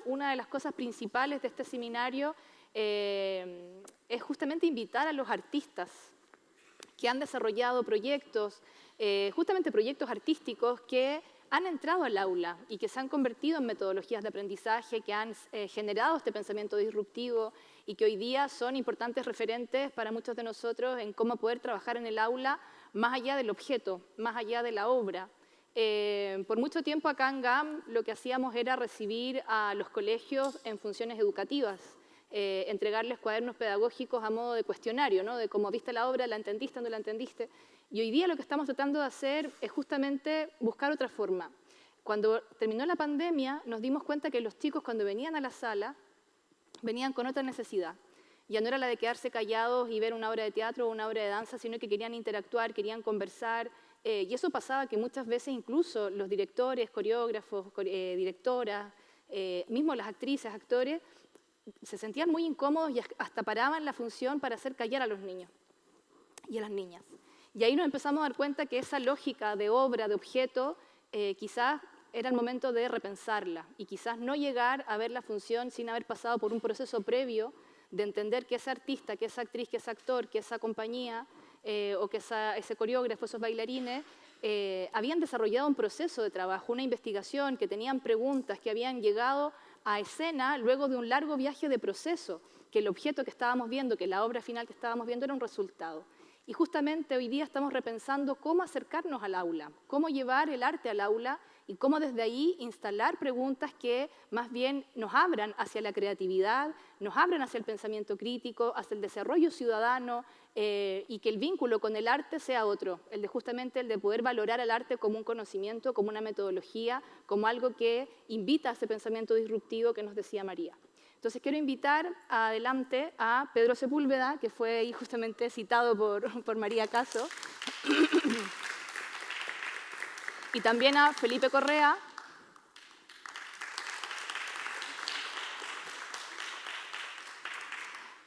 una de las cosas principales de este seminario es justamente invitar a los artistas que han desarrollado proyectos, justamente proyectos artísticos que han entrado al aula y que se han convertido en metodologías de aprendizaje, que han generado este pensamiento disruptivo y que hoy día son importantes referentes para muchos de nosotros en cómo poder trabajar en el aula más allá del objeto, más allá de la obra. Por mucho tiempo acá en GAM lo que hacíamos era recibir a los colegios en funciones educativas, entregarles cuadernos pedagógicos a modo de cuestionario, ¿no? De cómo viste la obra, la entendiste, no la entendiste. Y hoy día lo que estamos tratando de hacer es justamente buscar otra forma. Cuando terminó la pandemia nos dimos cuenta que los chicos cuando venían a la sala venían con otra necesidad. Ya no era la de quedarse callados y ver una obra de teatro o una obra de danza, sino que querían interactuar, querían conversar. Y eso pasaba que muchas veces incluso los directores, coreógrafos, directoras, mismo las actrices, actores, se sentían muy incómodos y hasta paraban la función para hacer callar a los niños y a las niñas. Y ahí nos empezamos a dar cuenta que esa lógica de obra, de objeto, quizás era el momento de repensarla y quizás no llegar a ver la función sin haber pasado por un proceso previo de entender que ese artista, que esa actriz, que ese actor, que esa compañía o que ese coreógrafo, esos bailarines, habían desarrollado un proceso de trabajo, una investigación, que tenían preguntas, que habían llegado a escena luego de un largo viaje de proceso, que el objeto que estábamos viendo, que la obra final que estábamos viendo era un resultado. Y justamente hoy día estamos repensando cómo acercarnos al aula, cómo llevar el arte al aula y cómo desde ahí instalar preguntas que más bien nos abran hacia la creatividad, nos abran hacia el pensamiento crítico, hacia el desarrollo ciudadano y que el vínculo con el arte sea otro, justamente el de poder valorar al arte como un conocimiento, como una metodología, como algo que invita a ese pensamiento disruptivo que nos decía María. Entonces quiero invitar adelante a Pedro Sepúlveda, que fue ahí justamente citado por María Caso, y también a Felipe Correa,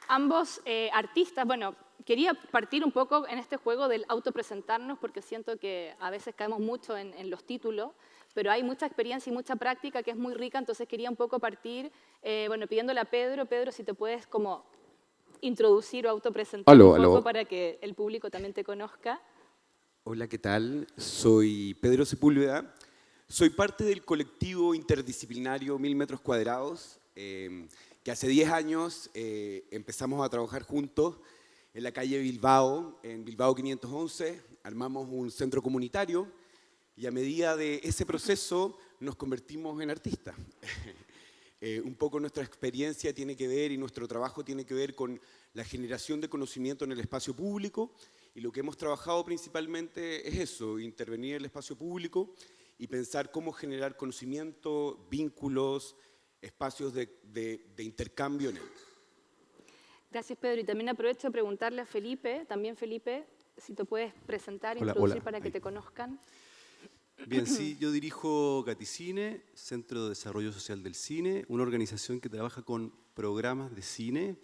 ambos artistas. Bueno, quería partir un poco en este juego del autopresentarnos porque siento que a veces caemos mucho en los títulos, pero hay mucha experiencia y mucha práctica que es muy rica, entonces quería un poco partir, bueno, pidiéndole a Pedro, si te puedes como introducir o autopresentar un poco para que el público también te conozca. Hola, ¿qué tal? Soy Pedro Sepúlveda, soy parte del colectivo interdisciplinario 1000 metros cuadrados, que hace 10 años empezamos a trabajar juntos en la calle Bilbao, en Bilbao 511, armamos un centro comunitario y a medida de ese proceso nos convertimos en artistas. Un poco nuestra experiencia tiene que ver y nuestro trabajo tiene que ver con la generación de conocimiento en el espacio público y lo que hemos trabajado principalmente es eso, intervenir en el espacio público y pensar cómo generar conocimiento, vínculos, espacios de intercambio en él. Gracias, Pedro. Y también aprovecho de preguntarle a Felipe, si te puedes presentar, introducir para que te conozcan. Bien, sí, yo dirijo Gaticine, Centro de Desarrollo Social del Cine, una organización que trabaja con programas de cine,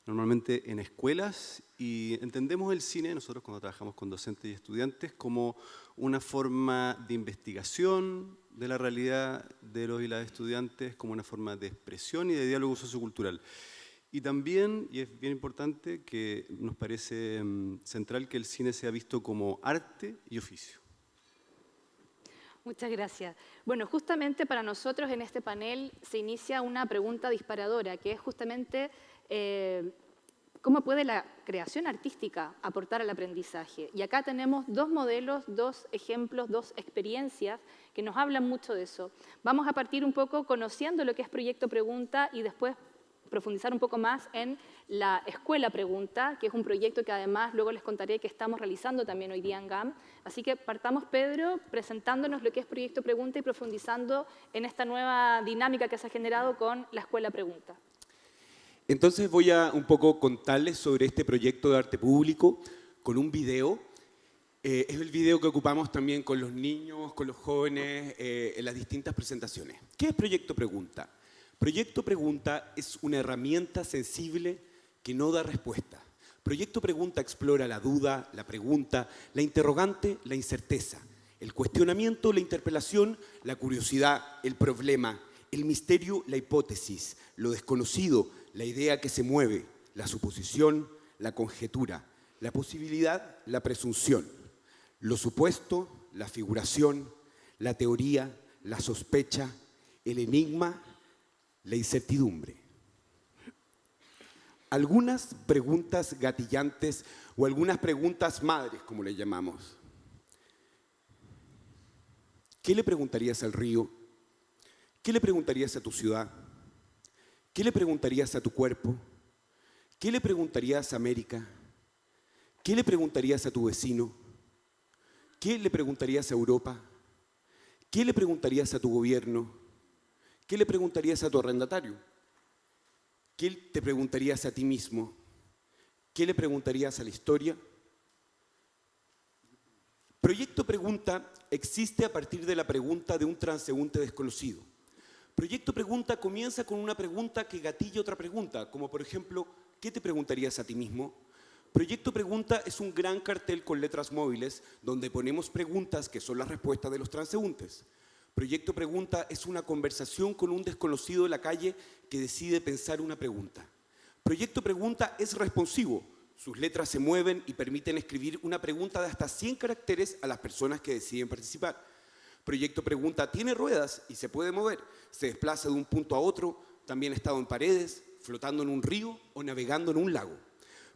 normalmente en escuelas, y entendemos el cine, nosotros cuando trabajamos con docentes y estudiantes, como una forma de investigación de la realidad de los y las estudiantes, como una forma de expresión y de diálogo sociocultural. Y también, y es bien importante, que nos parece central que el cine sea visto como arte y oficio. Muchas gracias. Bueno, justamente para nosotros en este panel se inicia una pregunta disparadora, que es justamente cómo puede la creación artística aportar al aprendizaje. Y acá tenemos dos modelos, dos ejemplos, dos experiencias que nos hablan mucho de eso. Vamos a partir un poco conociendo lo que es Proyecto Pregunta y después profundizar un poco más en la Escuela Pregunta, que es un proyecto que además luego les contaré que estamos realizando también hoy día en GAM. Así que partamos, Pedro, presentándonos lo que es Proyecto Pregunta y profundizando en esta nueva dinámica que se ha generado con la Escuela Pregunta. Entonces voy a un poco contarles sobre este proyecto de arte público con un video. Es el video que ocupamos también con los niños, con los jóvenes, en las distintas presentaciones. ¿Qué es Proyecto Pregunta? Proyecto Pregunta es una herramienta sensible que no da respuesta. Proyecto Pregunta explora la duda, la pregunta, la interrogante, la incerteza, el cuestionamiento, la interpelación, la curiosidad, el problema, el misterio, la hipótesis, lo desconocido, la idea que se mueve, la suposición, la conjetura, la posibilidad, la presunción, lo supuesto, la figuración, la teoría, la sospecha, el enigma, la incertidumbre. Algunas preguntas gatillantes o algunas preguntas madres, como le llamamos. ¿Qué le preguntarías al río? ¿Qué le preguntarías a tu ciudad? ¿Qué le preguntarías a tu cuerpo? ¿Qué le preguntarías a América? ¿Qué le preguntarías a tu vecino? ¿Qué le preguntarías a Europa? ¿Qué le preguntarías a tu gobierno? ¿Qué le preguntarías a tu arrendatario? ¿Qué te preguntarías a ti mismo? ¿Qué le preguntarías a la historia? Proyecto Pregunta existe a partir de la pregunta de un transeúnte desconocido. Proyecto Pregunta comienza con una pregunta que gatilla otra pregunta, como por ejemplo, ¿qué te preguntarías a ti mismo? Proyecto Pregunta es un gran cartel con letras móviles donde ponemos preguntas que son las respuestas de los transeúntes. Proyecto Pregunta es una conversación con un desconocido de la calle que decide pensar una pregunta. Proyecto Pregunta es responsivo. Sus letras se mueven y permiten escribir una pregunta de hasta 100 caracteres a las personas que deciden participar. Proyecto Pregunta tiene ruedas y se puede mover. Se desplaza de un punto a otro, también ha estado en paredes, flotando en un río o navegando en un lago.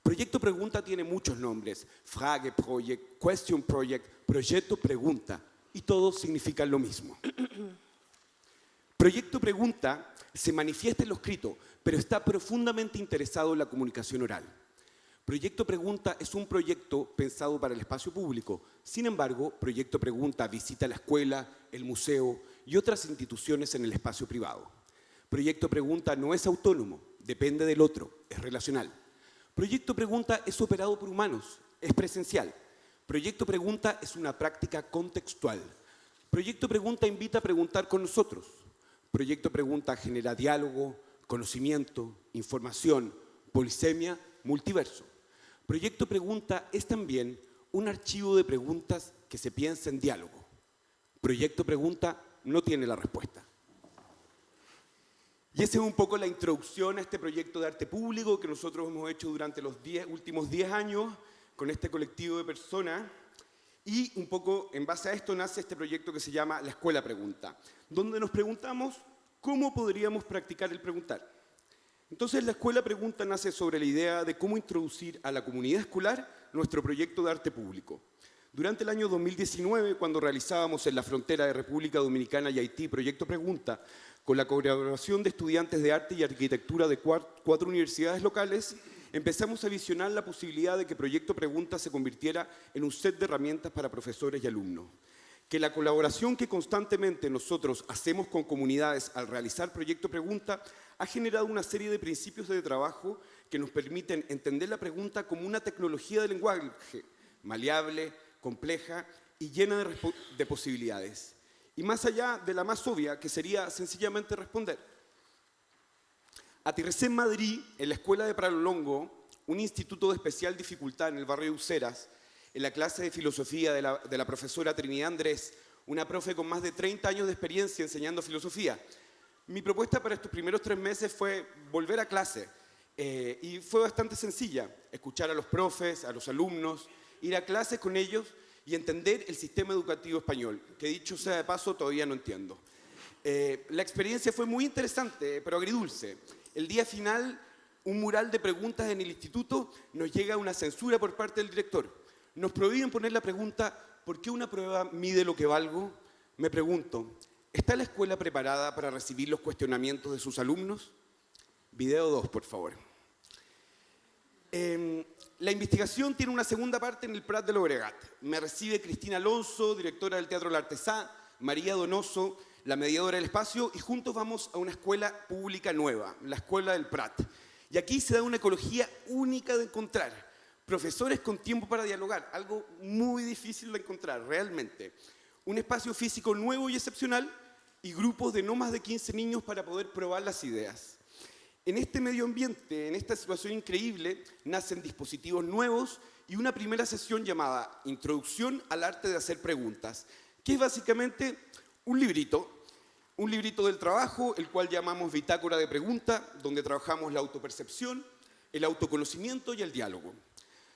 Proyecto Pregunta tiene muchos nombres. Frage Project, Question Project, Proyecto Pregunta. Y todos significan lo mismo. Proyecto Pregunta se manifiesta en lo escrito, pero está profundamente interesado en la comunicación oral. Proyecto Pregunta es un proyecto pensado para el espacio público. Sin embargo, Proyecto Pregunta visita la escuela, el museo y otras instituciones en el espacio privado. Proyecto Pregunta no es autónomo, depende del otro, es relacional. Proyecto Pregunta es operado por humanos, es presencial. Proyecto Pregunta es una práctica contextual. Proyecto Pregunta invita a preguntar con nosotros. Proyecto Pregunta genera diálogo, conocimiento, información, polisemia, multiverso. Proyecto Pregunta es también un archivo de preguntas que se piensa en diálogo. Proyecto Pregunta no tiene la respuesta. Y esa es un poco la introducción a este proyecto de arte público que nosotros hemos hecho durante los últimos 10 años con este colectivo de personas. Y un poco en base a esto nace este proyecto que se llama La Escuela Pregunta, donde nos preguntamos cómo podríamos practicar el preguntar. Entonces, La Escuela Pregunta nace sobre la idea de cómo introducir a la comunidad escolar nuestro proyecto de arte público. Durante el año 2019, cuando realizábamos en la frontera de República Dominicana y Haití Proyecto Pregunta, con la colaboración de estudiantes de arte y arquitectura de 4 universidades locales, empezamos a visionar la posibilidad de que Proyecto Pregunta se convirtiera en un set de herramientas para profesores y alumnos. Que la colaboración que constantemente nosotros hacemos con comunidades al realizar Proyecto Pregunta ha generado una serie de principios de trabajo que nos permiten entender la pregunta como una tecnología de lenguaje maleable, compleja y llena de posibilidades. Y más allá de la más obvia, que sería sencillamente responder. Aterricé en Madrid, en la Escuela de Pralolongo, un instituto de especial dificultad en el barrio de Useras, en la clase de filosofía de la profesora Trinidad Andrés, una profe con más de 30 años de experiencia enseñando filosofía. Mi propuesta para estos primeros 3 meses fue volver a clase y fue bastante sencilla, escuchar a los profes, a los alumnos, ir a clases con ellos y entender el sistema educativo español, que dicho sea de paso todavía no entiendo. La experiencia fue muy interesante, pero agridulce. El día final, un mural de preguntas en el instituto, nos llega una censura por parte del director. Nos prohíben poner la pregunta, ¿por qué una prueba mide lo que valgo? Me pregunto, ¿está la escuela preparada para recibir los cuestionamientos de sus alumnos? Video 2, por favor. La investigación tiene una segunda parte en el Prat de Llobregat. Me recibe Cristina Alonso, directora del Teatro La Artesá, María Donoso, la mediadora del espacio, y juntos vamos a una escuela pública nueva, la Escuela del Prat. Y aquí se da una ecología única de encontrar. Profesores con tiempo para dialogar, algo muy difícil de encontrar, realmente. Un espacio físico nuevo y excepcional y grupos de no más de 15 niños para poder probar las ideas. En este medio ambiente, en esta situación increíble, nacen dispositivos nuevos y una primera sesión llamada Introducción al arte de hacer preguntas, que es básicamente un librito un librito del trabajo, el cual llamamos Bitácora de Pregunta, donde trabajamos la autopercepción, el autoconocimiento y el diálogo.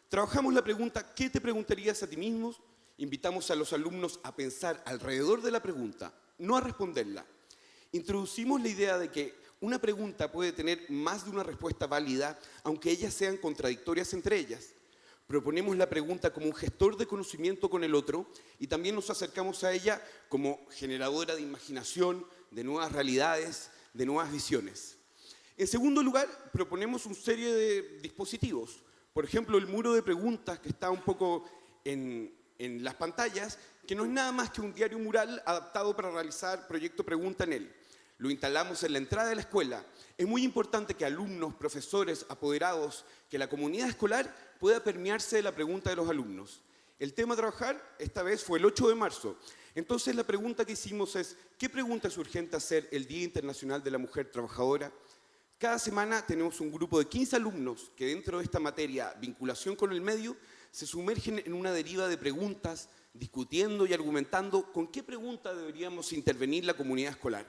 Trabajamos la pregunta, ¿qué te preguntarías a ti mismo? Invitamos a los alumnos a pensar alrededor de la pregunta, no a responderla. Introducimos la idea de que una pregunta puede tener más de una respuesta válida, aunque ellas sean contradictorias entre ellas. Proponemos la pregunta como un gestor de conocimiento con el otro y también nos acercamos a ella como generadora de imaginación, de nuevas realidades, de nuevas visiones. En segundo lugar, proponemos una serie de dispositivos. Por ejemplo, el muro de preguntas que está un poco en las pantallas, que no es nada más que un diario mural adaptado para realizar proyecto pregunta en él. Lo instalamos en la entrada de la escuela. Es muy importante que alumnos, profesores, apoderados, que la comunidad escolar pueda permearse de la pregunta de los alumnos. El tema a trabajar esta vez fue el 8 de marzo. Entonces la pregunta que hicimos es, ¿qué pregunta es urgente hacer el Día Internacional de la Mujer Trabajadora? Cada semana tenemos un grupo de 15 alumnos que dentro de esta materia, vinculación con el medio, se sumergen en una deriva de preguntas, discutiendo y argumentando con qué pregunta deberíamos intervenir la comunidad escolar.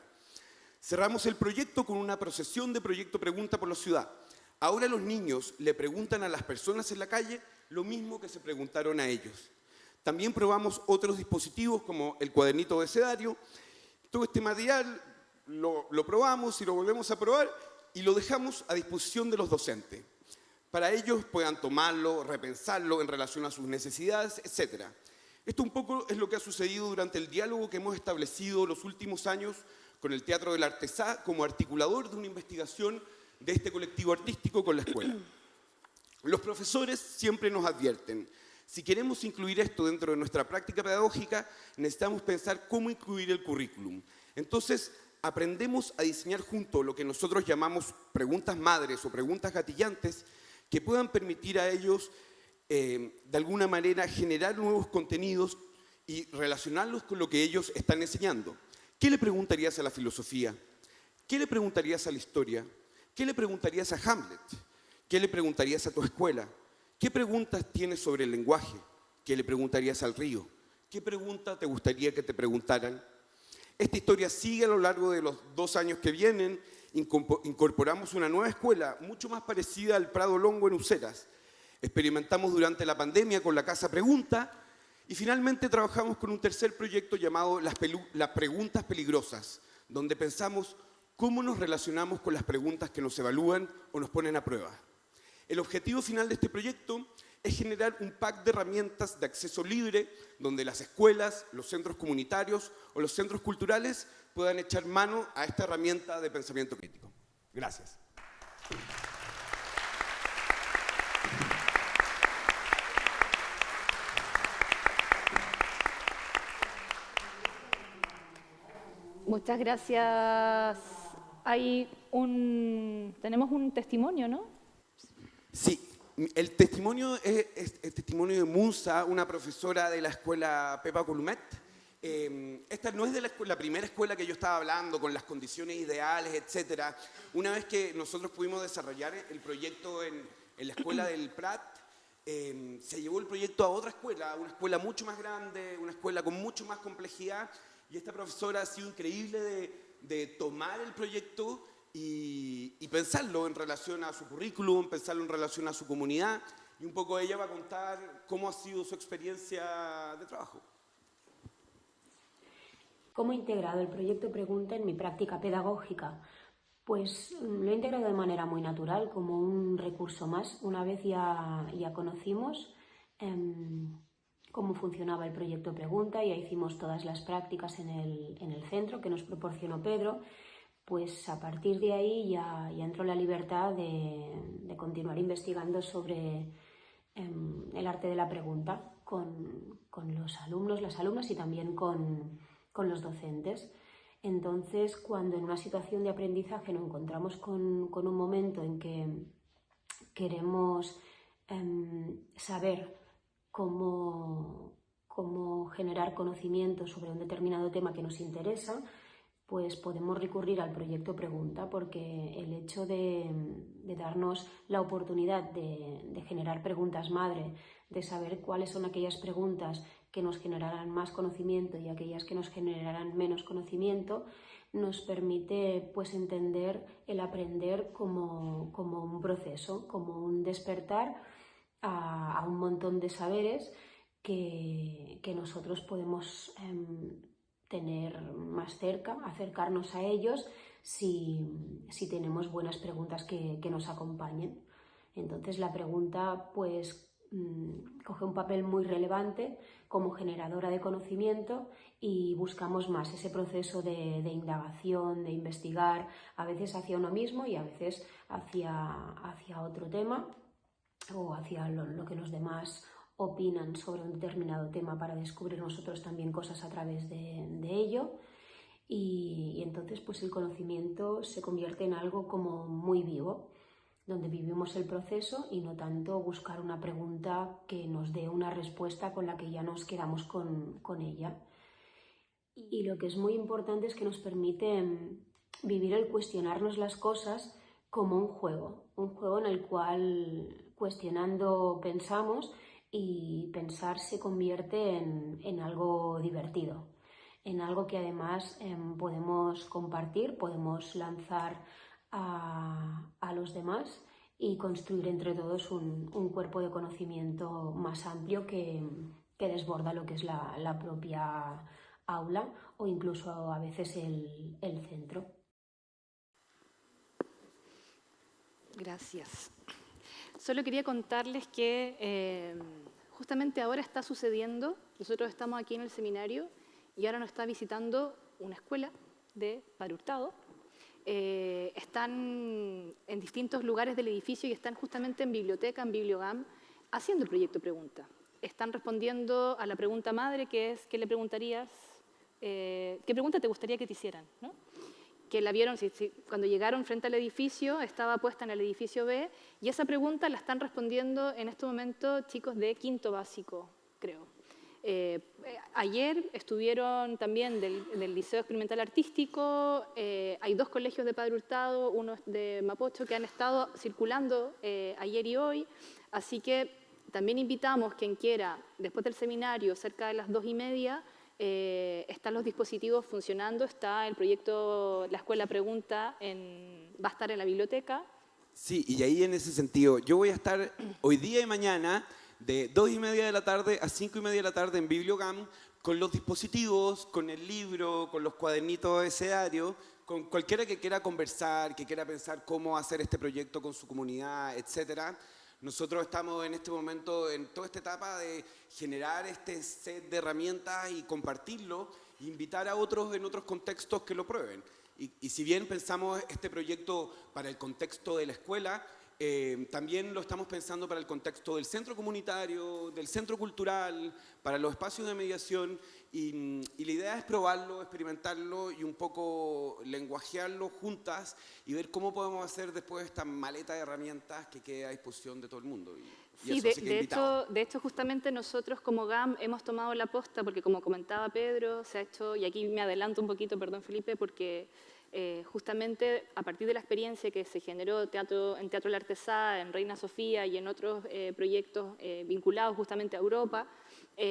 Cerramos el proyecto con una procesión de proyecto pregunta por la ciudad. Ahora los niños le preguntan a las personas en la calle lo mismo que se preguntaron a ellos. También probamos otros dispositivos como el cuadernito abecedario. Todo este material lo probamos y lo volvemos a probar y lo dejamos a disposición de los docentes. Para ellos puedan tomarlo, repensarlo en relación a sus necesidades, etc. Esto un poco es lo que ha sucedido durante el diálogo que hemos establecido los últimos años con el Teatro del Artesá como articulador de una investigación de este colectivo artístico con la escuela. Los profesores siempre nos advierten, si queremos incluir esto dentro de nuestra práctica pedagógica, necesitamos pensar cómo incluir el currículum. Entonces, aprendemos a diseñar juntos lo que nosotros llamamos preguntas madres o preguntas gatillantes que puedan permitir a ellos, de alguna manera, generar nuevos contenidos y relacionarlos con lo que ellos están enseñando. ¿Qué le preguntarías a la filosofía? ¿Qué le preguntarías a la historia? ¿Qué le preguntarías a Hamlet? ¿Qué le preguntarías a tu escuela? ¿Qué preguntas tienes sobre el lenguaje? ¿Qué le preguntarías al río? ¿Qué pregunta te gustaría que te preguntaran? Esta historia sigue a lo largo de los 2 años que vienen. Incorporamos una nueva escuela, mucho más parecida al Prado Longo en Useras. Experimentamos durante la pandemia con la Casa Pregunta y finalmente trabajamos con un tercer proyecto llamado Las Preguntas Peligrosas, donde pensamos cómo nos relacionamos con las preguntas que nos evalúan o nos ponen a prueba. El objetivo final de este proyecto es generar un pack de herramientas de acceso libre donde las escuelas, los centros comunitarios o los centros culturales puedan echar mano a esta herramienta de pensamiento crítico. Gracias. Muchas gracias. Tenemos un testimonio, ¿no? Sí, el testimonio es el testimonio de Munza, una profesora de la escuela Pepa Columet. Esta no es de la primera escuela que yo estaba hablando, con las condiciones ideales, etc. Una vez que nosotros pudimos desarrollar el proyecto en la escuela del Prat, se llevó el proyecto a otra escuela, una escuela mucho más grande, una escuela con mucho más complejidad, y esta profesora ha sido increíble de tomar el proyecto y pensarlo en relación a su currículum, pensarlo en relación a su comunidad, y un poco ella va a contar cómo ha sido su experiencia de trabajo. ¿Cómo he integrado el proyecto Pregunta en mi práctica pedagógica? Pues lo he integrado de manera muy natural, como un recurso más. Una vez ya conocimos cómo funcionaba el proyecto Pregunta, ya hicimos todas las prácticas en el centro que nos proporcionó Pedro, pues a partir de ahí ya entró la libertad de continuar investigando sobre el arte de la pregunta con los alumnos, las alumnas y también con los docentes. Entonces, cuando en una situación de aprendizaje nos encontramos con un momento en que queremos saber cómo generar conocimiento sobre un determinado tema que nos interesa, pues podemos recurrir al proyecto Pregunta, porque el hecho de darnos la oportunidad de generar preguntas madre, de saber cuáles son aquellas preguntas que nos generarán más conocimiento y aquellas que nos generarán menos conocimiento, nos permite pues entender el aprender como un proceso, como un despertar a un montón de saberes que nosotros podemos tener más cerca, acercarnos a ellos si tenemos buenas preguntas que nos acompañen. Entonces la pregunta pues coge un papel muy relevante como generadora de conocimiento y buscamos más ese proceso de indagación, de investigar, a veces hacia uno mismo y a veces hacia otro tema o hacia lo que los demás opinan sobre un determinado tema para descubrir nosotros también cosas a través de ello. Y entonces pues el conocimiento se convierte en algo como muy vivo, donde vivimos el proceso y no tanto buscar una pregunta que nos dé una respuesta con la que ya nos quedamos con ella. Y lo que es muy importante es que nos permite vivir el cuestionarnos las cosas como un juego en el cual cuestionando pensamos y pensar se convierte en algo divertido, en algo que además podemos compartir, podemos lanzar a los demás y construir entre todos un cuerpo de conocimiento más amplio que desborda lo que es la propia aula o incluso a veces el centro. Gracias. Solo quería contarles que justamente ahora está sucediendo, nosotros estamos aquí en el seminario y ahora nos está visitando una escuela de Padre Hurtado. Están en distintos lugares del edificio y están justamente en biblioteca, en Bibliogam, haciendo el proyecto pregunta. Están respondiendo a la pregunta madre, que es, ¿qué le preguntarías? ¿Qué pregunta te gustaría que te hicieran? ¿No? Que la vieron, cuando llegaron frente al edificio, estaba puesta en el edificio B, y esa pregunta la están respondiendo en este momento chicos de quinto básico, creo. Ayer estuvieron también del Liceo Experimental Artístico, hay 2 colegios de Padre Hurtado, uno de Mapocho, que han estado circulando ayer y hoy, así que también invitamos quien quiera, después del seminario, cerca de las 2:30, están los dispositivos funcionando, está el proyecto La Escuela Pregunta, va a estar en la biblioteca. Sí, y ahí en ese sentido, yo voy a estar hoy día y mañana de 2:30 de la tarde a 5:30 de la tarde en Bibliogam con los dispositivos, con el libro, con los cuadernitos de abecedario, con cualquiera que quiera conversar, que quiera pensar cómo hacer este proyecto con su comunidad, etcétera. Nosotros estamos en este momento, en toda esta etapa de generar este set de herramientas y compartirlo, e invitar a otros en otros contextos que lo prueben. Y si bien pensamos este proyecto para el contexto de la escuela, también lo estamos pensando para el contexto del centro comunitario, del centro cultural, para los espacios de mediación, y la idea es probarlo, experimentarlo y un poco lenguajearlo juntas y ver cómo podemos hacer después esta maleta de herramientas que quede a disposición de todo el mundo. Sí, de hecho justamente nosotros como GAM hemos tomado la posta porque como comentaba Pedro, se ha hecho, y aquí me adelanto un poquito, perdón Felipe, porque justamente a partir de la experiencia que se generó en Teatro La Artesá, en Reina Sofía y en otros proyectos vinculados justamente a Europa,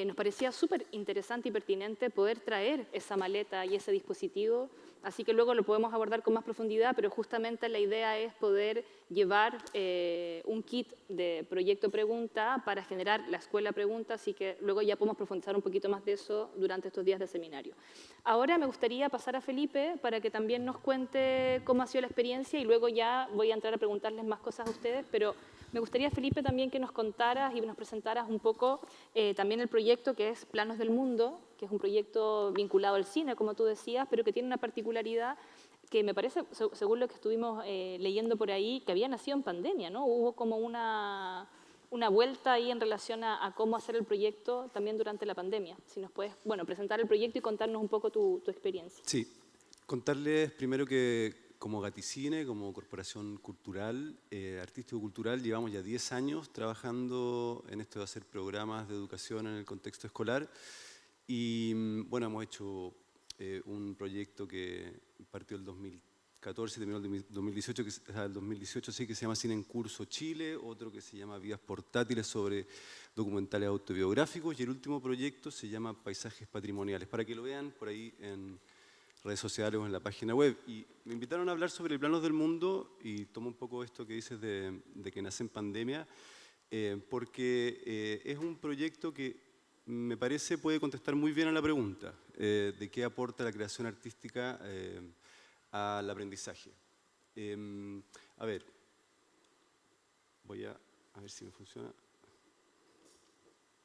nos parecía súper interesante y pertinente poder traer esa maleta y ese dispositivo, así que luego lo podemos abordar con más profundidad, pero justamente la idea es poder llevar un kit de proyecto pregunta para generar la escuela pregunta, así que luego ya podemos profundizar un poquito más de eso durante estos días de seminario. Ahora me gustaría pasar a Felipe para que también nos cuente cómo ha sido la experiencia y luego ya voy a entrar a preguntarles más cosas a ustedes, pero me gustaría, Felipe, también que nos contaras y nos presentaras un poco también el proyecto que es Planos del Mundo, que es un proyecto vinculado al cine, como tú decías, pero que tiene una particularidad que me parece, según lo que estuvimos leyendo por ahí, que había nacido en pandemia, ¿no? Hubo como una vuelta ahí en relación a cómo hacer el proyecto también durante la pandemia. Si nos puedes, bueno, presentar el proyecto y contarnos un poco tu experiencia. Sí, contarles primero que como Gaticine, como corporación cultural, artístico-cultural, llevamos ya 10 años trabajando en esto de hacer programas de educación en el contexto escolar y bueno, hemos hecho un proyecto que partió el 2013 2014, terminó el 2018, el 2018 sí, que se llama Cine en Curso Chile, otro que se llama Vidas Portátiles sobre documentales autobiográficos, y el último proyecto se llama Paisajes Patrimoniales, para que lo vean por ahí en redes sociales o en la página web. Y me invitaron a hablar sobre Planos del Mundo, y tomo un poco esto que dices de que nace en pandemia, porque es un proyecto que me parece puede contestar muy bien a la pregunta de qué aporta la creación artística al aprendizaje. A ver, voy a ver si me funciona.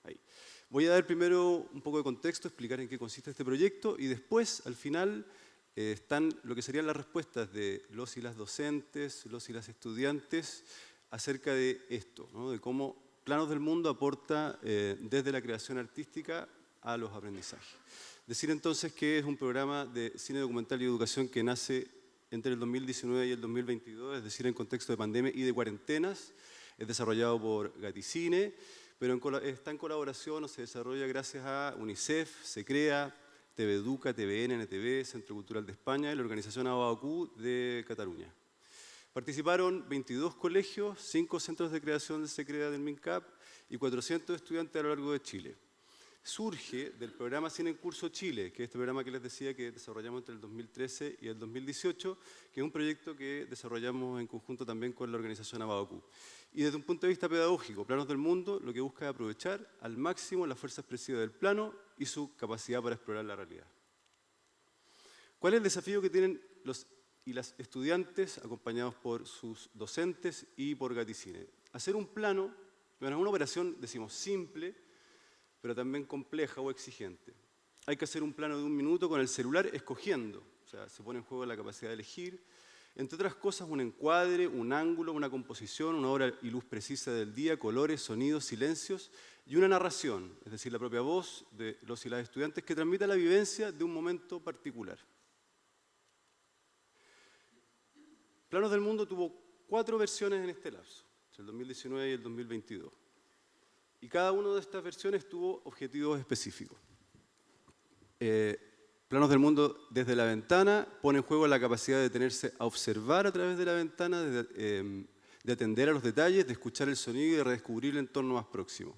Ahí. Voy a dar primero un poco de contexto, explicar en qué consiste este proyecto, y después, al final, están lo que serían las respuestas de los y las docentes, los y las estudiantes, acerca de esto, ¿no? De cómo Planos del Mundo aporta desde la creación artística a los aprendizajes. Decir entonces que es un programa de cine documental y educación que nace entre el 2019 y el 2022, es decir, en contexto de pandemia y de cuarentenas. Es desarrollado por Gaticine, pero está en colaboración o se desarrolla gracias a UNICEF, SECREA, TV Educa, TVN, NTV, Centro Cultural de España y la organización ABACU de Cataluña. Participaron 22 colegios, 5 centros de creación del SECREA del MINCAP y 400 estudiantes a lo largo de Chile. Surge del programa Cine en Curso Chile, que es este programa que les decía que desarrollamos entre el 2013 y el 2018, que es un proyecto que desarrollamos en conjunto también con la organización ABACU. Y desde un punto de vista pedagógico, Planos del Mundo lo que busca es aprovechar al máximo la fuerza expresiva del plano y su capacidad para explorar la realidad. ¿Cuál es el desafío que tienen los y las estudiantes, acompañados por sus docentes y por Gaticine? Hacer un plano, bueno, es una operación, decimos, simple, pero también compleja o exigente. Hay que hacer un plano de 1 minuto con el celular escogiendo, o sea, se pone en juego la capacidad de elegir, entre otras cosas, un encuadre, un ángulo, una composición, una hora y luz precisa del día, colores, sonidos, silencios y una narración, es decir, la propia voz de los y las estudiantes que transmita la vivencia de un momento particular. Planos del Mundo tuvo 4 versiones en este lapso, entre el 2019 y el 2022. Y cada una de estas versiones tuvo objetivos específicos. Planos del Mundo desde la ventana pone en juego la capacidad de detenerse a observar a través de la ventana, de atender a los detalles, de escuchar el sonido y de redescubrir el entorno más próximo.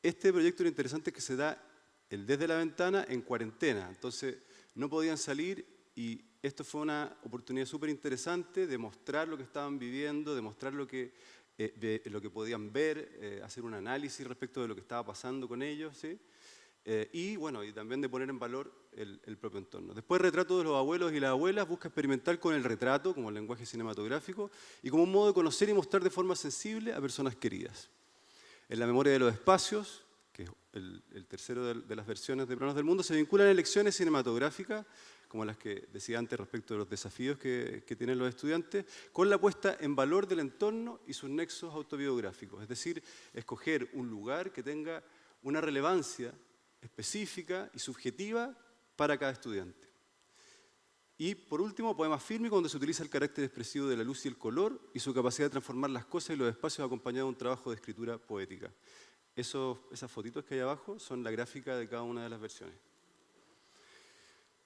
Este proyecto era interesante que se da el desde la ventana en cuarentena, entonces no podían salir y esto fue una oportunidad súper interesante de mostrar lo que estaban viviendo, de mostrar lo que podían ver, hacer un análisis respecto de lo que estaba pasando con ellos, ¿sí? Y bueno, y también de poner en valor el propio entorno. Después, Retrato de los abuelos y las abuelas busca experimentar con el retrato como lenguaje cinematográfico y como un modo de conocer y mostrar de forma sensible a personas queridas. En La memoria de los espacios, que es el tercero de las versiones de Planos del Mundo, se vinculan elecciones cinematográficas, como las que decía antes respecto de los desafíos que tienen los estudiantes, con la puesta en valor del entorno y sus nexos autobiográficos. Es decir, escoger un lugar que tenga una relevancia específica y subjetiva para cada estudiante. Y por último, poema fílmico, donde se utiliza el carácter expresivo de la luz y el color y su capacidad de transformar las cosas y los espacios acompañado de un trabajo de escritura poética. Esas fotitos que hay abajo son la gráfica de cada una de las versiones.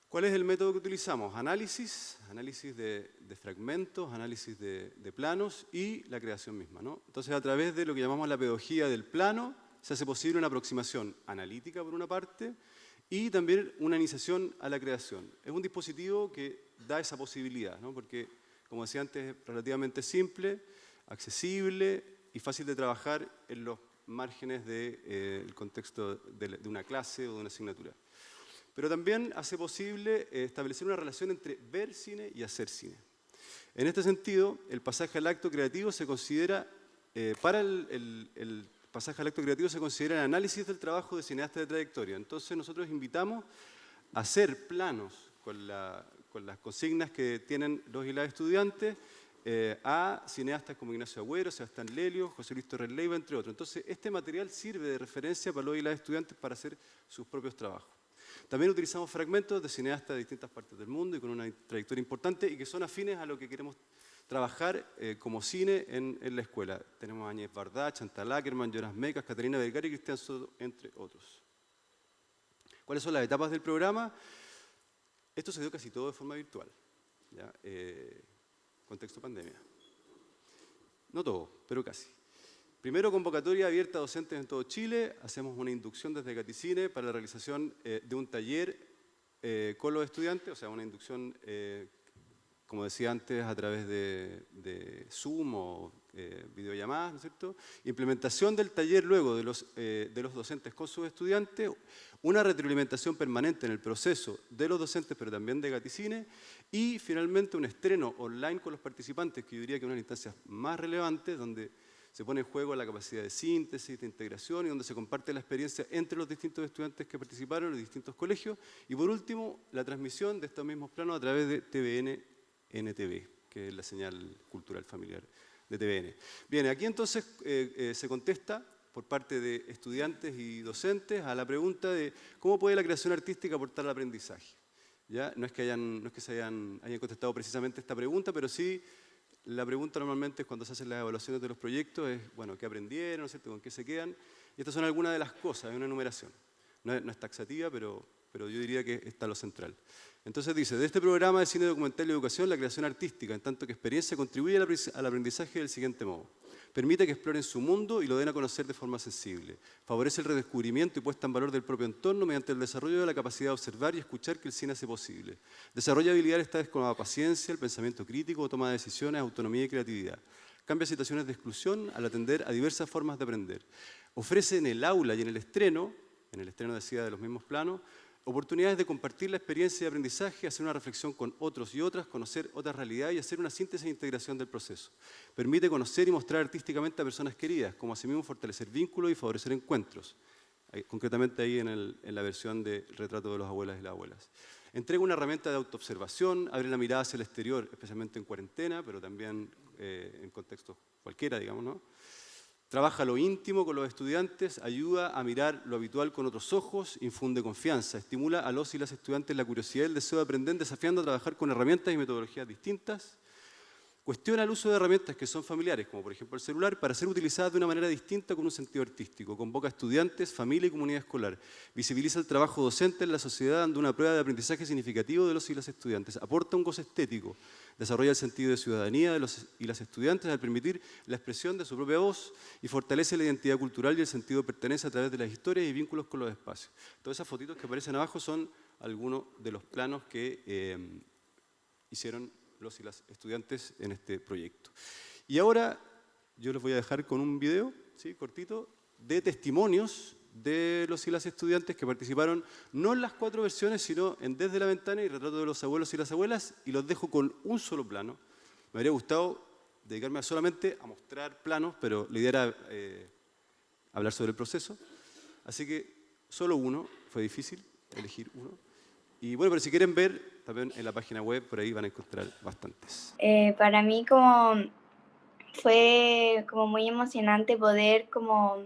¿Cuál es el método que utilizamos? Análisis de fragmentos, análisis de planos y la creación misma, ¿no? Entonces, a través de lo que llamamos la pedagogía del plano, se hace posible una aproximación analítica, por una parte, y también una iniciación a la creación. Es un dispositivo que da esa posibilidad, ¿no? Porque, como decía antes, es relativamente simple, accesible y fácil de trabajar en los márgenes del contexto de una clase o de una asignatura. Pero también hace posible establecer una relación entre ver cine y hacer cine. En este sentido, el pasaje al acto creativo se considera, para el pasaje al acto creativo se considera el análisis del trabajo de cineasta de trayectoria. Entonces nosotros invitamos a hacer planos con las consignas que tienen los y las estudiantes a cineastas como Ignacio Agüero, Sebastián Lelio, José Luis Torres Leiva, entre otros. Entonces este material sirve de referencia para los y las estudiantes para hacer sus propios trabajos. También utilizamos fragmentos de cineastas de distintas partes del mundo y con una trayectoria importante y que son afines a lo que queremos trabajar como cine en la escuela. Tenemos a Áñez Bardá, Chantal Ackerman, Jonas Mecas, Catarina Vergara y Cristian Soto, entre otros. ¿Cuáles son las etapas del programa? Esto se dio casi todo de forma virtual. ¿ya? Contexto pandemia. No todo, pero casi. Primero, convocatoria abierta a docentes en todo Chile. Hacemos una inducción desde Caticine para la realización de un taller con los estudiantes, o sea, una inducción, como decía antes, a través de Zoom o videollamadas, ¿no es cierto? Implementación del taller luego de los docentes con sus estudiantes, una retroalimentación permanente en el proceso de los docentes, pero también de Caticine, y finalmente un estreno online con los participantes, que yo diría que es una de las instancias más relevantes, donde se pone en juego la capacidad de síntesis, de integración, y donde se comparte la experiencia entre los distintos estudiantes que participaron en los distintos colegios. Y por último, la transmisión de estos mismos planos a través de TVN NTV, que es la señal cultural familiar de TVN. Bien, aquí entonces se contesta por parte de estudiantes y docentes a la pregunta de cómo puede la creación artística aportar al aprendizaje. ¿Ya? No es que hayan contestado precisamente esta pregunta, pero sí la pregunta normalmente es cuando se hacen las evaluaciones de los proyectos es, bueno, ¿qué aprendieron? ¿No es cierto? ¿Con qué se quedan? Y estas son algunas de las cosas, hay una enumeración. No es taxativa, pero yo diría que está lo central. Entonces dice, de este programa de cine documental y educación, la creación artística, en tanto que experiencia, contribuye al aprendizaje del siguiente modo. Permite que exploren su mundo y lo den a conocer de forma sensible. Favorece el redescubrimiento y puesta en valor del propio entorno mediante el desarrollo de la capacidad de observar y escuchar que el cine hace posible. Desarrolla habilidades tales como la paciencia, el pensamiento crítico, toma de decisiones, autonomía y creatividad. Cambia situaciones de exclusión al atender a diversas formas de aprender. Ofrece en el aula y en el estreno decía de los mismos planos, oportunidades de compartir la experiencia de aprendizaje, hacer una reflexión con otros y otras, conocer otras realidades y hacer una síntesis e integración del proceso. Permite conocer y mostrar artísticamente a personas queridas, como asimismo fortalecer vínculos y favorecer encuentros. Concretamente ahí en la versión de Retrato de los abuelas y las abuelas. Entrega una herramienta de autoobservación, abre la mirada hacia el exterior, especialmente en cuarentena, pero también en contextos cualquiera, digamos, ¿no? Trabaja lo íntimo con los estudiantes, ayuda a mirar lo habitual con otros ojos, infunde confianza, estimula a los y las estudiantes la curiosidad y el deseo de aprender, desafiando a trabajar con herramientas y metodologías distintas. Cuestiona el uso de herramientas que son familiares, como por ejemplo el celular, para ser utilizadas de una manera distinta con un sentido artístico. Convoca a estudiantes, familia y comunidad escolar. Visibiliza el trabajo docente en la sociedad dando una prueba de aprendizaje significativo de los y las estudiantes. Aporta un goce estético. Desarrolla el sentido de ciudadanía de los y las estudiantes al permitir la expresión de su propia voz y fortalece la identidad cultural y el sentido de pertenencia a través de las historias y vínculos con los espacios. Todas esas fotitos que aparecen abajo son algunos de los planos que hicieron los y las estudiantes en este proyecto. Y ahora yo les voy a dejar con un video, ¿sí? Cortito, de testimonios de los y las estudiantes que participaron no en las 4 versiones, sino en Desde la Ventana y Retrato de los abuelos y las abuelas, y los dejo con un solo plano. Me habría gustado dedicarme solamente a mostrar planos, pero la idea era hablar sobre el proceso. Así que solo uno, fue difícil elegir uno. Y bueno, pero si quieren ver, también en la página web, por ahí van a encontrar bastantes. Para mí fue como muy emocionante poder como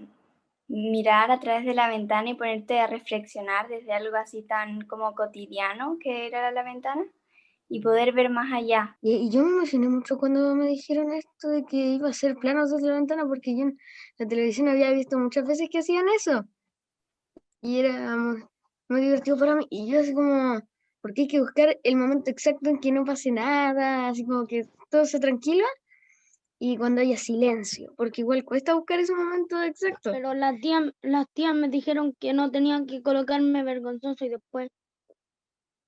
mirar a través de la ventana y ponerte a reflexionar desde algo así tan como cotidiano que era la ventana y poder ver más allá. Y yo me emocioné mucho cuando me dijeron esto de que iba a hacer planos desde la ventana, porque yo en la televisión había visto muchas veces que hacían eso. Y era muy divertido para mí. Y yo así como, porque hay que buscar el momento exacto en que no pase nada, así como que todo se tranquila y cuando haya silencio, porque igual cuesta buscar ese momento exacto. Pero las tías me dijeron que no tenían que colocarme vergonzoso y después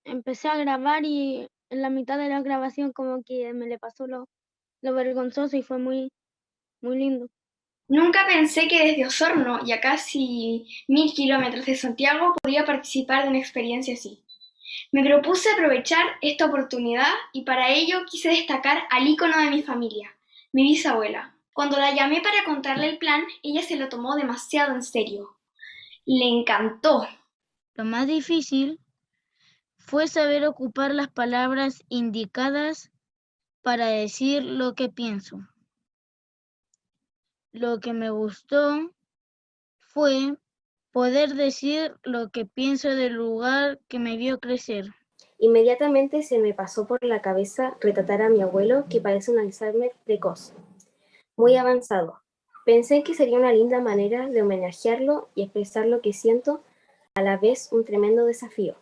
empecé a grabar y en la mitad de la grabación como que me le pasó lo vergonzoso y fue muy, muy lindo. Nunca pensé que desde Osorno y a casi 1000 kilómetros de Santiago podía participar de una experiencia así. Me propuse aprovechar esta oportunidad y para ello quise destacar al ícono de mi familia, mi bisabuela. Cuando la llamé para contarle el plan, ella se lo tomó demasiado en serio. Le encantó. Lo más difícil fue saber ocupar las palabras indicadas para decir lo que pienso. Lo que me gustó fue poder decir lo que pienso del lugar que me vio crecer. Inmediatamente se me pasó por la cabeza retratar a mi abuelo, que padece un Alzheimer precoz, muy avanzado. Pensé que sería una linda manera de homenajearlo y expresar lo que siento, a la vez un tremendo desafío.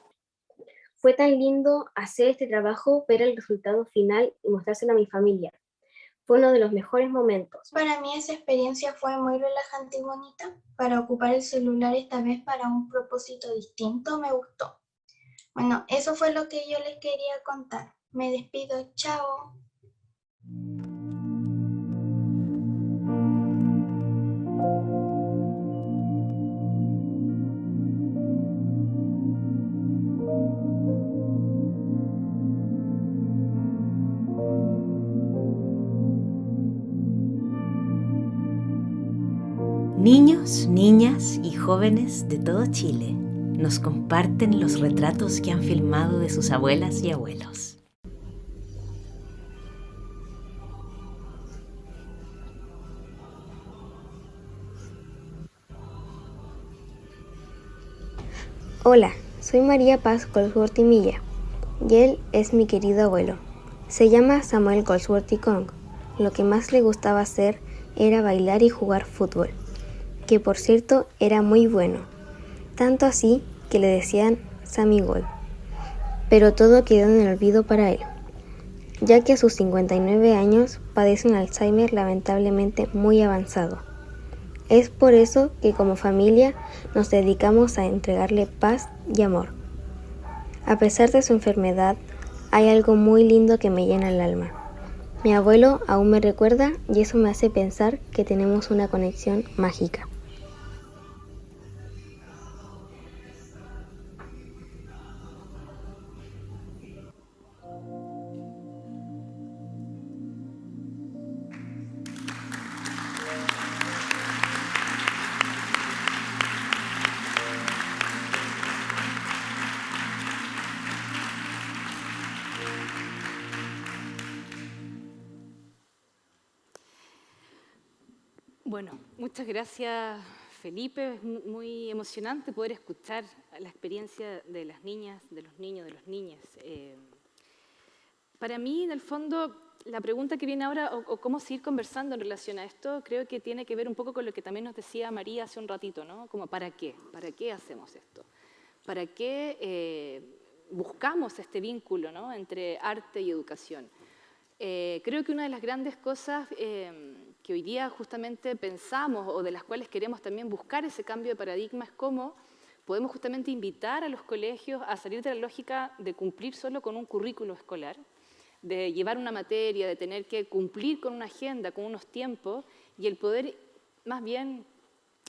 Fue tan lindo hacer este trabajo, ver el resultado final y mostrárselo a mi familia. Fue uno de los mejores momentos. Para mí esa experiencia fue muy relajante y bonita. Para ocupar el celular esta vez para un propósito distinto me gustó. Bueno, eso fue lo que yo les quería contar. Me despido, chao. Niños, niñas y jóvenes de todo Chile nos comparten los retratos que han filmado de sus abuelas y abuelos. Hola, soy María Paz Goldsworthy Milla y él es mi querido abuelo. Se llama Samuel Goldsworthy Kong. Lo que más le gustaba hacer era bailar y jugar fútbol, que por cierto era muy bueno, tanto así que le decían Sammy Gol. Pero todo quedó en el olvido para él, ya que a sus 59 años padece un Alzheimer lamentablemente muy avanzado. Es por eso que como familia nos dedicamos a entregarle paz y amor. A pesar de su enfermedad, hay algo muy lindo que me llena el alma. Mi abuelo aún me recuerda y eso me hace pensar que tenemos una conexión mágica. Bueno, muchas gracias, Felipe. Es muy emocionante poder escuchar la experiencia de las niñas, de los niños, de las niñas. Para mí, en el fondo, la pregunta que viene ahora, o cómo seguir conversando en relación a esto, creo que tiene que ver un poco con lo que también nos decía María hace un ratito, ¿no? Como ¿para qué? ¿Para qué hacemos esto? ¿Para qué buscamos este vínculo, ¿no?, entre arte y educación? Creo que una de las grandes cosas que hoy día justamente pensamos o de las cuales queremos también buscar ese cambio de paradigma es cómo podemos justamente invitar a los colegios a salir de la lógica de cumplir solo con un currículo escolar, de llevar una materia, de tener que cumplir con una agenda, con unos tiempos, y el poder más bien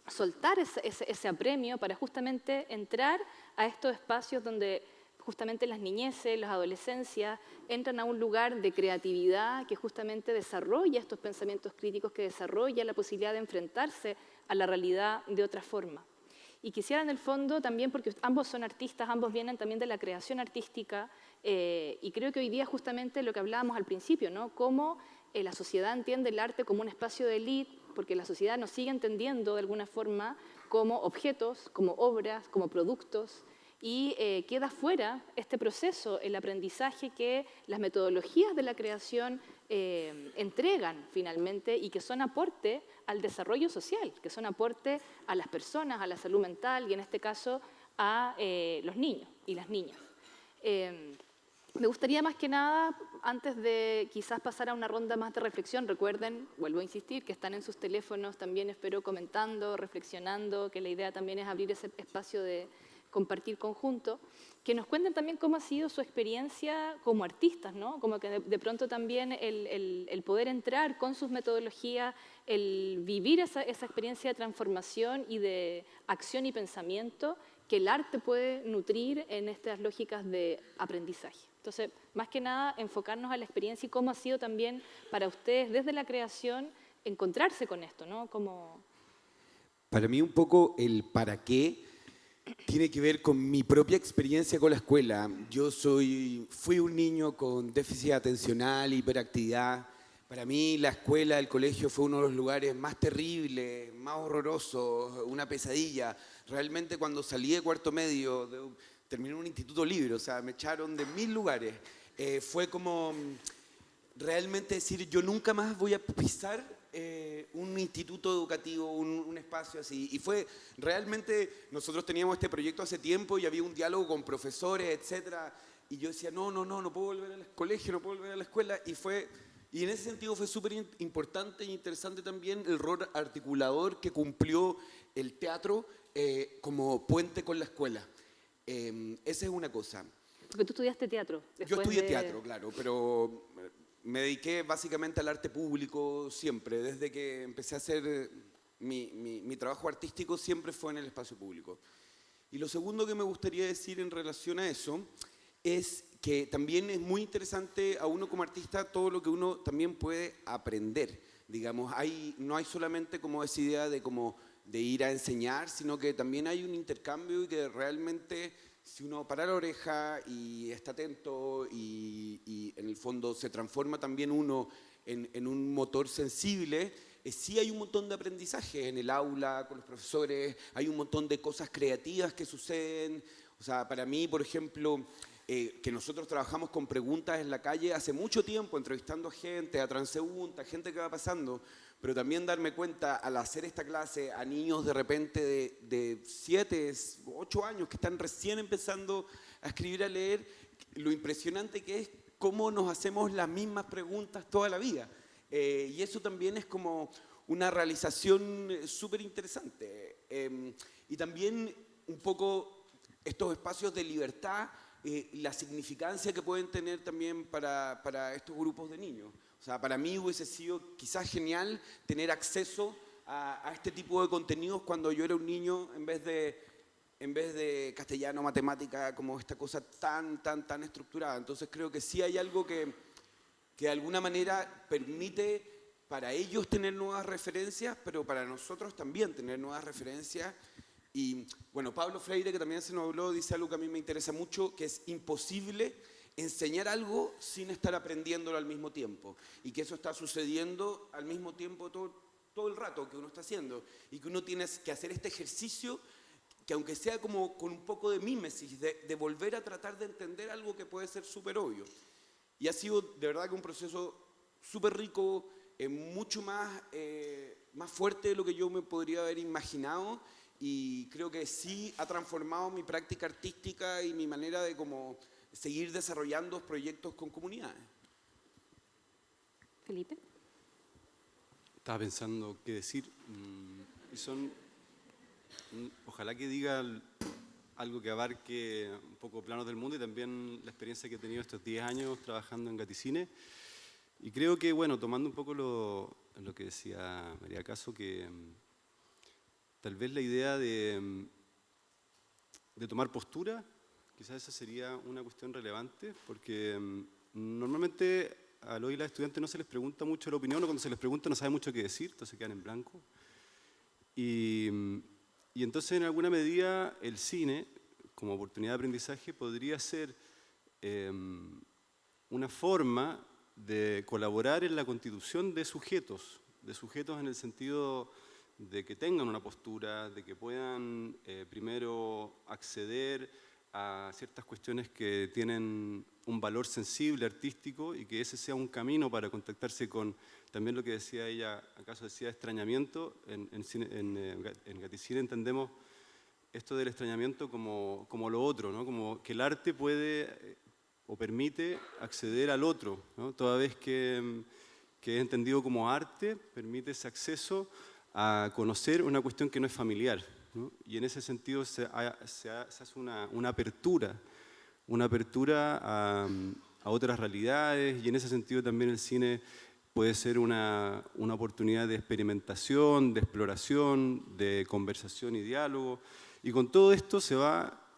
soltar ese apremio para justamente entrar a estos espacios donde justamente las niñeces, las adolescencias, entran a un lugar de creatividad que justamente desarrolla estos pensamientos críticos, que desarrolla la posibilidad de enfrentarse a la realidad de otra forma. Y quisiera en el fondo también, porque ambos son artistas, ambos vienen también de la creación artística, y creo que hoy día justamente lo que hablábamos al principio, ¿no?, cómo la sociedad entiende el arte como un espacio de élite, porque la sociedad nos sigue entendiendo de alguna forma como objetos, como obras, como productos, y queda fuera este proceso, el aprendizaje que las metodologías de la creación entregan finalmente y que son aporte al desarrollo social, que son aporte a las personas, a la salud mental y en este caso a los niños y las niñas. Me gustaría más que nada, antes de quizás pasar a una ronda más de reflexión, recuerden, vuelvo a insistir, que están en sus teléfonos también, espero, comentando, reflexionando, que la idea también es abrir ese espacio de compartir conjunto, que nos cuenten también cómo ha sido su experiencia como artistas, ¿no? Como que de pronto también el poder entrar con sus metodologías, el vivir esa experiencia de transformación y de acción y pensamiento que el arte puede nutrir en estas lógicas de aprendizaje. Entonces, más que nada, enfocarnos a la experiencia y cómo ha sido también para ustedes, desde la creación, encontrarse con esto, ¿no? Como... Para mí un poco el para qué tiene que ver con mi propia experiencia con la escuela. Yo fui un niño con déficit atencional, hiperactividad. Para mí la escuela, el colegio fue uno de los lugares más terribles, más horrorosos, una pesadilla. Realmente cuando salí de cuarto medio, terminé en un instituto libre, o sea, me echaron de 1000 lugares. Fue como realmente decir, yo nunca más voy a pisar un instituto educativo, un espacio así. Y fue realmente, nosotros teníamos este proyecto hace tiempo y había un diálogo con profesores, etcétera. Y yo decía, no puedo volver al colegio, no puedo volver a la escuela. Y en ese sentido fue súper importante e interesante también el rol articulador que cumplió el teatro como puente con la escuela. Esa es una cosa. Porque tú estudiaste teatro. Yo estudié teatro, claro, pero me dediqué básicamente al arte público siempre. Desde que empecé a hacer mi trabajo artístico siempre fue en el espacio público. Y lo segundo que me gustaría decir en relación a eso es que también es muy interesante a uno como artista todo lo que uno también puede aprender. Digamos, no hay solamente como esa idea de ir a enseñar, sino que también hay un intercambio y que realmente si uno para la oreja y está atento y en el fondo se transforma también uno en un motor sensible, sí hay un montón de aprendizaje en el aula, con los profesores, hay un montón de cosas creativas que suceden. O sea, para mí, por ejemplo, que nosotros trabajamos con preguntas en la calle hace mucho tiempo, entrevistando a gente, a transeúntes, a gente que va pasando, pero también darme cuenta al hacer esta clase a niños de repente de 7, 8 años que están recién empezando a escribir, a leer, lo impresionante que es cómo nos hacemos las mismas preguntas toda la vida. Y eso también es como una realización súper interesante. Y también un poco estos espacios de libertad, la significancia que pueden tener también para estos grupos de niños. O sea, para mí hubiese sido quizás genial tener acceso a este tipo de contenidos cuando yo era un niño, en vez de castellano, matemática, como esta cosa tan estructurada. Entonces creo que sí hay algo que de alguna manera permite para ellos tener nuevas referencias, pero para nosotros también tener nuevas referencias. Y bueno, Pablo Freire, que también se nos habló, dice algo que a mí me interesa mucho, que es imposible enseñar algo sin estar aprendiéndolo al mismo tiempo. Y que eso está sucediendo al mismo tiempo todo el rato que uno está haciendo. Y que uno tiene que hacer este ejercicio que aunque sea como con un poco de mímesis, de volver a tratar de entender algo que puede ser súper obvio. Y ha sido de verdad que un proceso súper rico, mucho más fuerte de lo que yo me podría haber imaginado. Y creo que sí ha transformado mi práctica artística y mi manera de como seguir desarrollando proyectos con comunidades. Felipe. Estaba pensando qué decir. Ojalá que diga algo que abarque un poco planos del mundo y también la experiencia que he tenido estos 10 años trabajando en Gaticine. Y creo que, bueno, tomando un poco lo que decía María Caso, que tal vez la idea de tomar postura, quizás esa sería una cuestión relevante, porque normalmente a los y las estudiantes no se les pregunta mucho la opinión, o cuando se les pregunta no saben mucho qué decir, entonces quedan en blanco. Y entonces, en alguna medida, el cine, como oportunidad de aprendizaje, podría ser una forma de colaborar en la constitución de sujetos en el sentido de que tengan una postura, de que puedan primero acceder a ciertas cuestiones que tienen un valor sensible, artístico, y que ese sea un camino para contactarse con, también lo que decía ella, acaso decía extrañamiento, en Gaticine entendemos esto del extrañamiento como lo otro, ¿no? Como que el arte puede o permite acceder al otro, ¿no? Toda vez que es entendido como arte, permite ese acceso a conocer una cuestión que no es familiar, ¿no? Y en ese sentido se hace una apertura a otras realidades, y en ese sentido también el cine puede ser una oportunidad de experimentación, de exploración, de conversación y diálogo. Y con todo esto se va,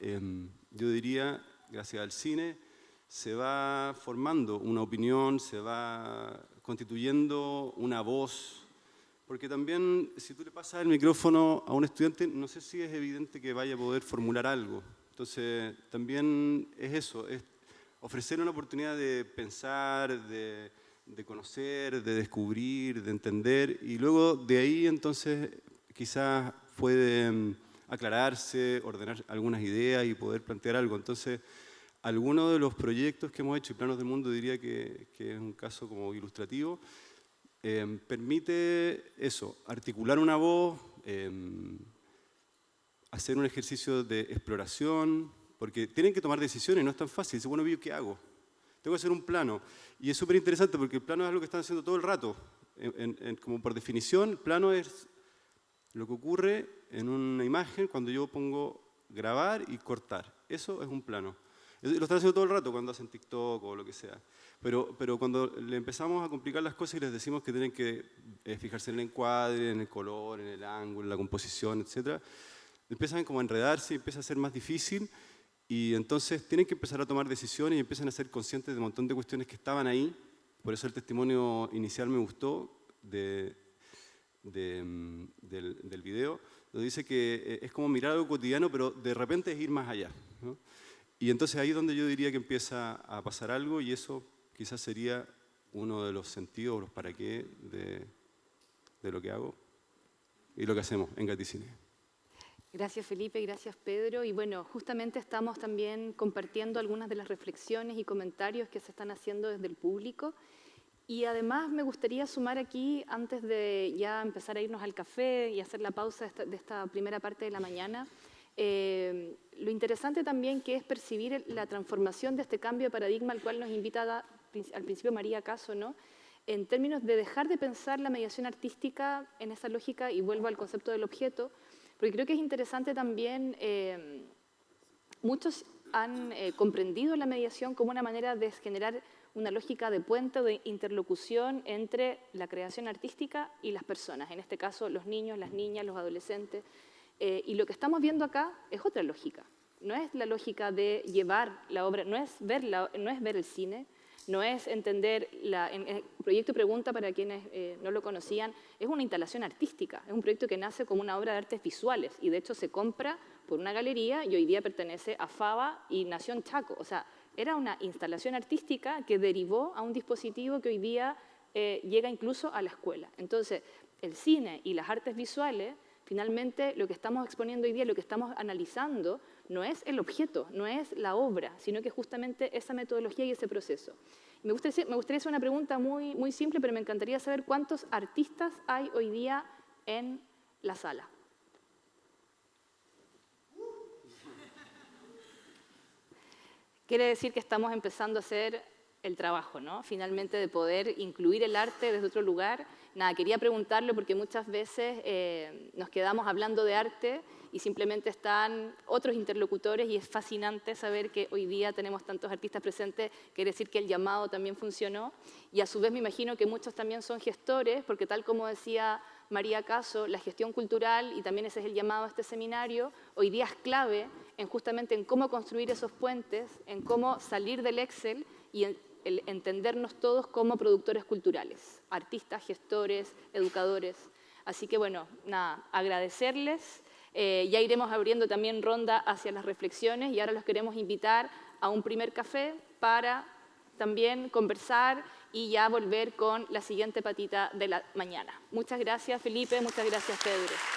yo diría, gracias al cine, se va formando una opinión, se va constituyendo una voz. Porque también, si tú le pasas el micrófono a un estudiante, no sé si es evidente que vaya a poder formular algo. Entonces, también es eso, es ofrecer una oportunidad de pensar, de conocer, de descubrir, de entender, y luego de ahí, entonces, quizás puede aclararse, ordenar algunas ideas y poder plantear algo. Entonces, algunos de los proyectos que hemos hecho, y Planos del Mundo diría que es un caso como ilustrativo, permite eso, articular una voz, hacer un ejercicio de exploración, porque tienen que tomar decisiones, no es tan fácil. Dice, bueno, ¿qué hago? Tengo que hacer un plano. Y es súper interesante porque el plano es algo que están haciendo todo el rato. Como por definición, el plano es lo que ocurre en una imagen cuando yo pongo grabar y cortar. Eso es un plano. Lo están haciendo todo el rato cuando hacen TikTok o lo que sea. Pero cuando le empezamos a complicar las cosas y les decimos que tienen que fijarse en el encuadre, en el color, en el ángulo, en la composición, etc., empiezan como a enredarse y empieza a ser más difícil. Y entonces tienen que empezar a tomar decisiones y empiezan a ser conscientes de un montón de cuestiones que estaban ahí. Por eso el testimonio inicial me gustó del video, donde dice que es como mirar algo cotidiano, pero de repente es ir más allá, ¿no? Y entonces ahí es donde yo diría que empieza a pasar algo, y eso quizás sería uno de los sentidos, los para qué de lo que hago y lo que hacemos en Gaticine. Gracias Felipe, gracias Pedro. Y bueno, justamente estamos también compartiendo algunas de las reflexiones y comentarios que se están haciendo desde el público. Y además me gustaría sumar aquí, antes de ya empezar a irnos al café y hacer la pausa de esta primera parte de la mañana, lo interesante también que es percibir la transformación de este cambio de paradigma al cual nos invita al principio María Caso, ¿no? En términos de dejar de pensar la mediación artística en esa lógica, y vuelvo al concepto del objeto, porque creo que es interesante también, muchos han comprendido la mediación como una manera de generar una lógica de puente o de interlocución entre la creación artística y las personas, en este caso los niños, las niñas, los adolescentes. Y lo que estamos viendo acá es otra lógica. No es la lógica de llevar la obra, no es ver el cine, no es entender, el proyecto Pregunta, para quienes no lo conocían, es una instalación artística, es un proyecto que nace como una obra de artes visuales y de hecho se compra por una galería y hoy día pertenece a Fava y nació en Chaco. O sea, era una instalación artística que derivó a un dispositivo que hoy día llega incluso a la escuela. Entonces, el cine y las artes visuales, finalmente lo que estamos exponiendo hoy día, lo que estamos analizando, no es el objeto, no es la obra, sino que justamente esa metodología y ese proceso. Me gustaría hacer una pregunta muy, muy simple, pero me encantaría saber cuántos artistas hay hoy día en la sala. Quiere decir que estamos empezando a hacer el trabajo, ¿no? Finalmente de poder incluir el arte desde otro lugar. Nada, quería preguntarlo porque muchas veces nos quedamos hablando de arte y simplemente están otros interlocutores, y es fascinante saber que hoy día tenemos tantos artistas presentes, quiere decir que el llamado también funcionó, y a su vez me imagino que muchos también son gestores, porque tal como decía María Caso, la gestión cultural, y también ese es el llamado a este seminario, hoy día es clave justamente en cómo construir esos puentes, en cómo salir del Excel y el entendernos todos como productores culturales, artistas, gestores, educadores. Así que bueno, nada, agradecerles. Ya iremos abriendo también ronda hacia las reflexiones y ahora los queremos invitar a un primer café para también conversar y ya volver con la siguiente patita de la mañana. Muchas gracias Felipe, muchas gracias Pedro.